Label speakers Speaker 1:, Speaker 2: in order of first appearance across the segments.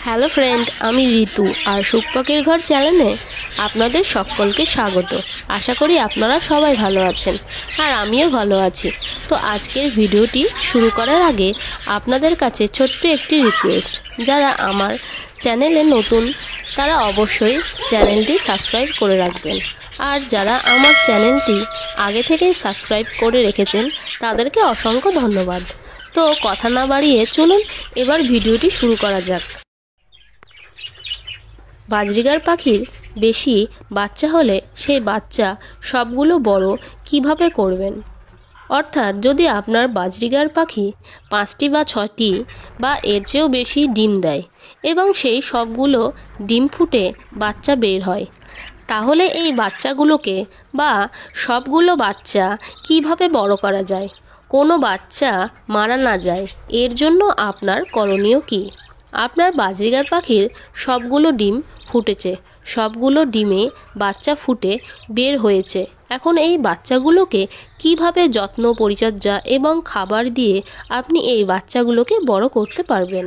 Speaker 1: Hello friend, আমি ঋতু আর সুখপাখির ঘর চ্যানেলে আপনাদের সকলকে স্বাগত। আশা করি আপনারা সবাই ভালো আছেন আর আমিও ভালো আছি। তো আজকের ভিডিওটি শুরু করার আগে আপনাদের কাছে ছোট্ট একটি রিকোয়েস্ট, যারা আমার চ্যানেলে নতুন তারা অবশ্যই চ্যানেলটি সাবস্ক্রাইব করে রাখবেন, আর যারা আমার চ্যানেলটি আগে থেকেই সাবস্ক্রাইব করে রেখেছেন তাদেরকে অসংখ্য ধন্যবাদ। তো কথা না বাড়িয়ে চলুন এবার ভিডিওটি শুরু করা যাক। বাজরিগার পাখির বেশি বাচ্চা হলে সেই বাচ্চা সবগুলো বড় কিভাবে করবেন, অর্থাৎ যদি আপনার বাজরিগার পাখি 5টি বা 6টি বা এর চেয়েও বেশি ডিম দেয় এবং সেই সবগুলো ডিম ফুটে বাচ্চা বের হয়, তাহলে এই বাচ্চাগুলোকে বা সবগুলো বাচ্চা কিভাবে বড় করা যায়, কোনো বাচ্চা মারা না যায়, এর জন্য আপনার করণীয় কী? আপনার বাজরিগার পাখির সবগুলো ডিম ফুটেছে, সবগুলো ডিমে বাচ্চা ফুটে বের হয়েছে। এখন এই বাচ্চাগুলোকে কিভাবে যত্ন পরিচর্যা এবং খাবার দিয়ে আপনি এই বাচ্চাগুলোকে বড় করতে পারবেন।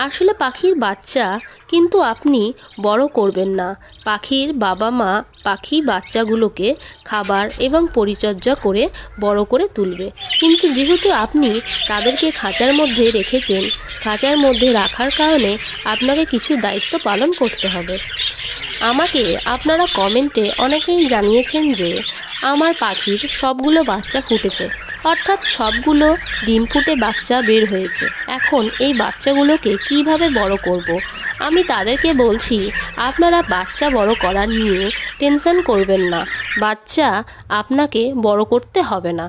Speaker 1: আসলে পাখির বাচ্চা কিন্তু আপনি বড় করবেন না, পাখির বাবা মা পাখি বাচ্চাগুলোকে খাবার এবং পরিচর্যা করে বড় করে তুলবে। কিন্তু যেহেতু আপনি তাদেরকে খাঁচার মধ্যে রেখেছেন, খাঁচার মধ্যে রাখার কারণে আপনাকে কিছু দায়িত্ব পালন করতে হবে। আমাকে আপনারা কমেন্টে অনেকেই জানিয়েছেন যে আমার পাখির সবগুলো বাচ্চা ফুটেছে, অর্থাৎ সবগুলো ডিম ফুটে বাচ্চা বের হয়েছে। এখন এই বাচ্চাগুলোকে কিভাবে বড় করব। আমি তাদেরকে বলছি, আপনারা বাচ্চা বড় করা নিয়ে টেনশন করবেন না, বাচ্চা আপনাকে বড় করতে হবে না,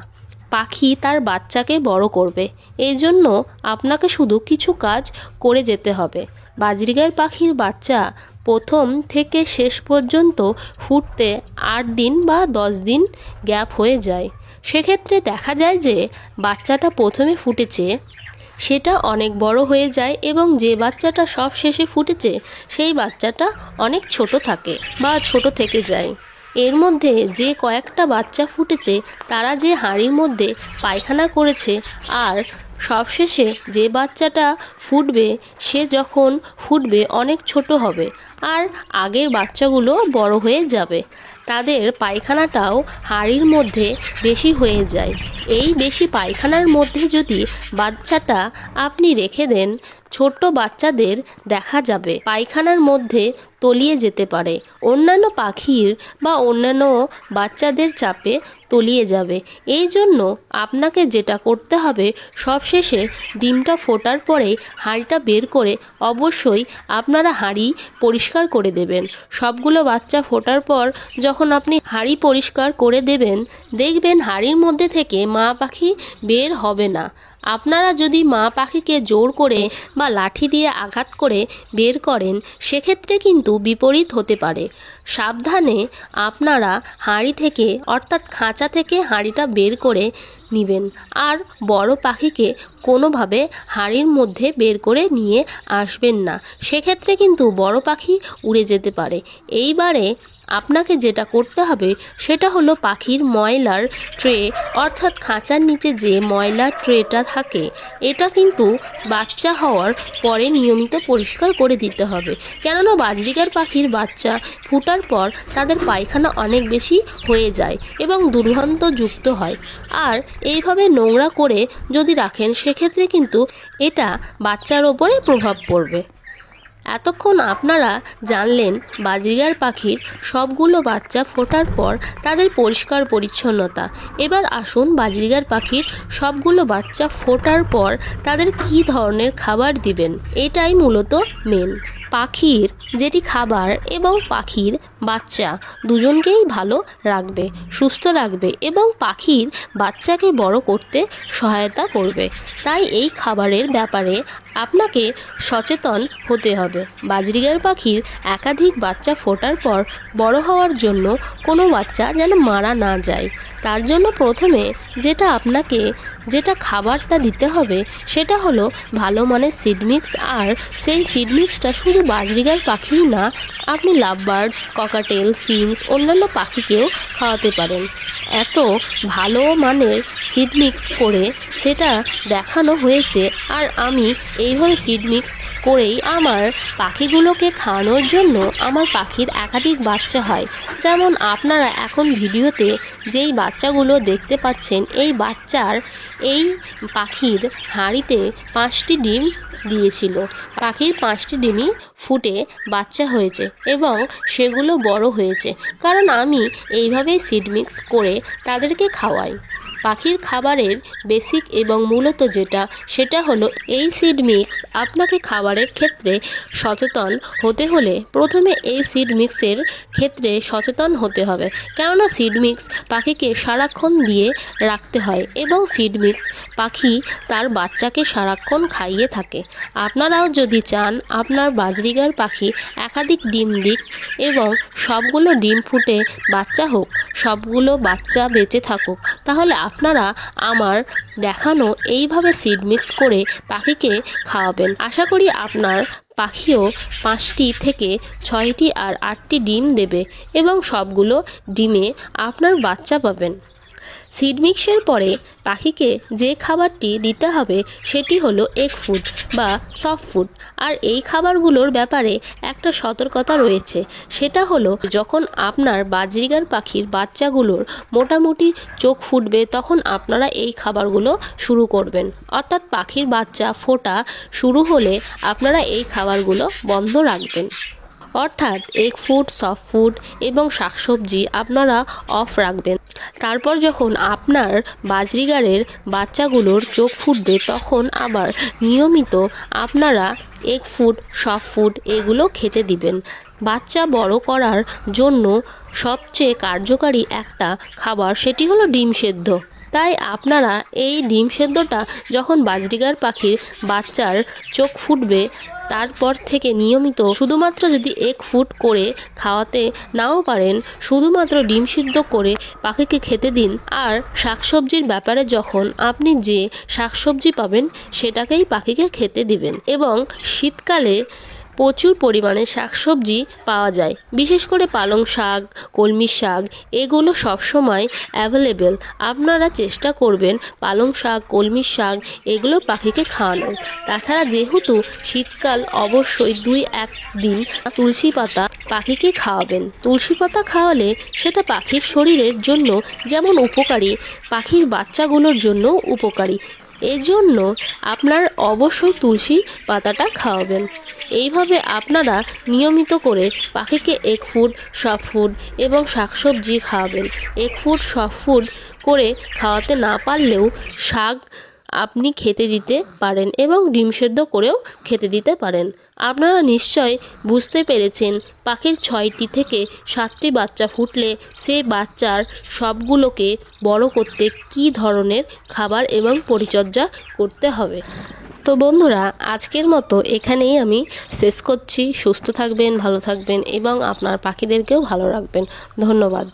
Speaker 1: পাখি তার বাচ্চাকে বড় করবে। এই জন্য আপনাকে শুধু কিছু কাজ করে যেতে হবে। বাজরিগার পাখির বাচ্চা প্রথম থেকে শেষ পর্যন্ত ফুটতে 8 দিন বা 10 দিন গ্যাপ হয়ে যায়। সেক্ষেত্রে দেখা যায় যে বাচ্চাটা প্রথমে ফুটেছে সেটা অনেক বড় হয়ে যায় এবং যে বাচ্চাটা সব শেষে ফুটেছে সেই বাচ্চাটা অনেক ছোট থাকে বা ছোট থেকে যায়। এর মধ্যে যে কয়েকটা বাচ্চা ফুটেছে তারা যে হাঁড়ির মধ্যে পায়খানা করেছে, আর সবশেষে যে বাচ্চাটা ফুটবে সে যখন ফুটবে অনেক ছোট হবে আর আগের বাচ্চাগুলো বড় হয়ে যাবে, তাদের পায়খানাটাও হাঁড়ির মধ্যে বেশি হয়ে যায়। এই বেশি পায়খানার মধ্যে যদি বাচ্চাটা আপনি রেখে দেন, ছোট্ট বাচ্চাদের দেখা যাবে পায়খানার মধ্যে তলিয়ে যেতে পারে, অন্যান্য পাখির বা অন্যান্য বাচ্চাদের চাপে তলিয়ে যাবে। এই জন্য আপনাকে যেটা করতে হবে, সবশেষে ডিমটা ফোটার পরে হাঁড়িটা বের করে অবশ্যই আপনারা হাঁড়ি পরিষ্কার করে দেবেন। সবগুলো বাচ্চা ফোটার পর যখন আপনি হাঁড়ি পরিষ্কার করে দেবেন, দেখবেন হাঁড়ির মধ্যে থেকে মা পাখি বের হবে না। আপনারা যদি মা পাখিকে জোর করে বা লাঠি দিয়ে আঘাত করে বের করেন, সেক্ষেত্রে কিন্তু বিপরীত হতে পারে। সাবধানে আপনারা হাঁড়ি থেকে অর্থাৎ খাঁচা থেকে হাঁড়িটা বের করে নেবেন, আর বড় পাখিকে কোনোভাবে হাঁড়ির মধ্যে বের করে নিয়ে আসবেন না, সেক্ষেত্রে কিন্তু বড় পাখি উড়ে যেতে পারে। এইবারে আপনাকে যেটা করতে হবে সেটা হলো পাখির ময়লার ট্রে, অর্থাৎ খাঁচার নিচে যে ময়লার ট্রেটা থাকে এটা কিন্তু বাচ্চা হওয়ার পরে নিয়মিত পরিষ্কার করে দিতে হবে। কেননা বাজরিগার পাখির বাচ্চা ফোটার পর তাদের পায়খানা অনেক বেশি হয়ে যায় এবং দুর্গন্ধযুক্ত হয়, আর এইভাবে নোংরা করে যদি রাখেন সেক্ষেত্রে কিন্তু এটা বাচ্চার ওপরে প্রভাব পড়বে। এতক্ষণ আপনারা জানলেন বাজরিগার পাখির সবগুলো বাচ্চা ফোটার পর তাদের পরিষ্কার পরিচ্ছন্নতা। এবার আসুন বাজরিগার পাখির সবগুলো বাচ্চা ফোটার পর তাদের কী ধরনের খাবার দিবেন, এটাই মূলত মেন। পাখির যেটি খাবার এবং পাখির বাচ্চা দুজনকেই ভালো রাখবে, সুস্থ রাখবে এবং পাখির বাচ্চাকে বড় করতে সহায়তা করবে। তাই এই খাবারের ব্যাপারে আপনাকে সচেতন হতে হবে। বাজরিগার পাখির একাধিক বাচ্চা ফোটার পর বড় হওয়ার জন্য কোনো বাচ্চা যেন মারা না যায়, তার জন্য প্রথমে আপনাকে যেটা খাবারটা দিতে হবে সেটা হলো ভালো মানের সিড মিক্স, আর সেই সিড মিক্সটা শুধু বাজরিগার পাখিই না, আপনি লাভবার্ড, ককাটেল, ফিন্স অন্যান্য পাখিকেও খাওয়াতে পারেন। এত ভালো মানের সিড মিক্স করে সেটা দেখানো হয়েছে, আর আমি এইভাবে সিড মিক্স করেই আমার পাখিগুলোকে খাওয়ানোর জন্য আমার পাখির একাধিক বাচ্চা হয়। যেমন আপনারা এখন ভিডিওতে যেই বাচ্চাগুলো দেখতে পাচ্ছেন, এই পাখির হাঁড়িতে 5টি ডিম দিয়েছিল। পাখির 5টি ডিমই ফুটে বাচ্চা হয়েছে এবং সেগুলো বড় হয়েছে, কারণ আমি এইভাবেই সিড মিক্স করে তাদেরকে খাওয়াই। পাখির খাবারের বেসিক এবং মূলত সেটা হলো এই সিড মিক্স। আপনাকে খাবারের ক্ষেত্রে সচেতন হতে হলে প্রথমে এই সিড মিক্সের ক্ষেত্রে সচেতন হতে হবে, কেননা সিড মিক্স পাখিকে সারাক্ষণ দিয়ে রাখতে হয় এবং সিড মিক্স পাখি তার বাচ্চাকে সারাক্ষণ খাইয়ে থাকে। আপনারাও যদি চান আপনার বাজরিগার পাখি একাধিক ডিম দিক এবং সবগুলো ডিম ফুটে বাচ্চা হোক, সবগুলো বাচ্চা বেঁচে থাকুক, তাহলে আপনারা আমার দেখানো এইভাবে সিড মিক্স করে পাখিকে খাওয়াবেন। আশা করি আপনার পাখিও 5টি থেকে 6টি আর 8টি ডিম দেবে এবং সবগুলো ডিমে আপনার বাচ্চা পাবেন। সিড মিক্সের পরে পাখিকে যে খাবারটি দিতে হবে সেটি হলো এগ ফুড বা সফট ফুড। আর এই খাবারগুলোর ব্যাপারে একটা সতর্কতা রয়েছে, সেটা হলো যখন আপনার বাজরিগার পাখির বাচ্চাগুলোর মোটামুটি চোখ ফুটবে তখন আপনারা এই খাবারগুলো শুরু করবেন, অর্থাৎ পাখির বাচ্চা ফোটা শুরু হলে আপনারা এই খাবারগুলো বন্ধ রাখবেন। অর্থাৎ এগ ফুড, সফট ফুড এবং শাকসবজি আপনারা অফ রাখবেন। তারপর যখন আপনার বাজরিগারের বাচ্চাগুলোর চোখ ফুটবে তখন আবার নিয়মিত আপনারা এগ ফুড, সফট ফুড এগুলো খেতে দিবেন। বাচ্চা বড় করার জন্য সবচেয়ে কার্যকারী একটা খাবার সেটি হলো ডিম সেদ্ধ। তাই আপনারা এই ডিম সেদ্ধটা যখন বাজরিগার পাখির বাচ্চার চোখ ফুটবে তারপর থেকে নিয়মিত শুধুমাত্র যদি এগ ফুড করে খাওয়াতে নাও পারেন, শুধুমাত্র ডিম সিদ্ধ করে পাখিকে খেতে দিন। আর শাকসবজির ব্যাপারে যখন আপনি যে শাকসবজি পাবেন সেটাকেই পাখিকে খেতে দিবেন। এবং শীতকালে প্রচুর পরিমাণে শাকসবজি পাওয়া যায়, বিশেষ করে পালং শাক, কলমি শাক এগুলো সবসময় অ্যাভেলেবেল। আপনারা চেষ্টা করবেন পালং শাক, কলমি শাক এগুলো পাখিকে খাওয়ানোর। তাছাড়া যেহেতু শীতকাল, অবশ্যই 2-1 দিন তুলসী পাতা পাখিকে খাওয়াবেন। তুলসী পাতা খাওয়ালে সেটা পাখির শরীরের জন্য যেমন উপকারী, পাখির বাচ্চাগুলোর জন্য উপকারী। এজন্য আপনার অবশ্যই তুলসী পাতাটা খাওয়াবেন। এইভাবে আপনারা নিয়মিত করে পাখিকে এগ ফুড, সফট ফুড এবং শাকসবজি খাওয়াবেন। এগ ফুড, সফট ফুড করে খাওয়াতে না পারলেও শাক আপনি খেতে দিতে পারেন এবং ডিম সেদ্ধ করেও খেতে দিতে পারেন। আপনারা নিশ্চয় বুঝতে পেরেছেন পাখির 6টি থেকে 7টি বাচ্চা ফুটলে সেই বাচ্চার সবগুলোকে বড় করতে কী ধরনের খাবার এবং পরিচর্যা করতে হবে। তো বন্ধুরা, আজকের মতো এখানেই আমি শেষ করছি। সুস্থ থাকবেন, ভালো থাকবেন এবং আপনার পাখিদেরকেও ভালো রাখবেন। ধন্যবাদ।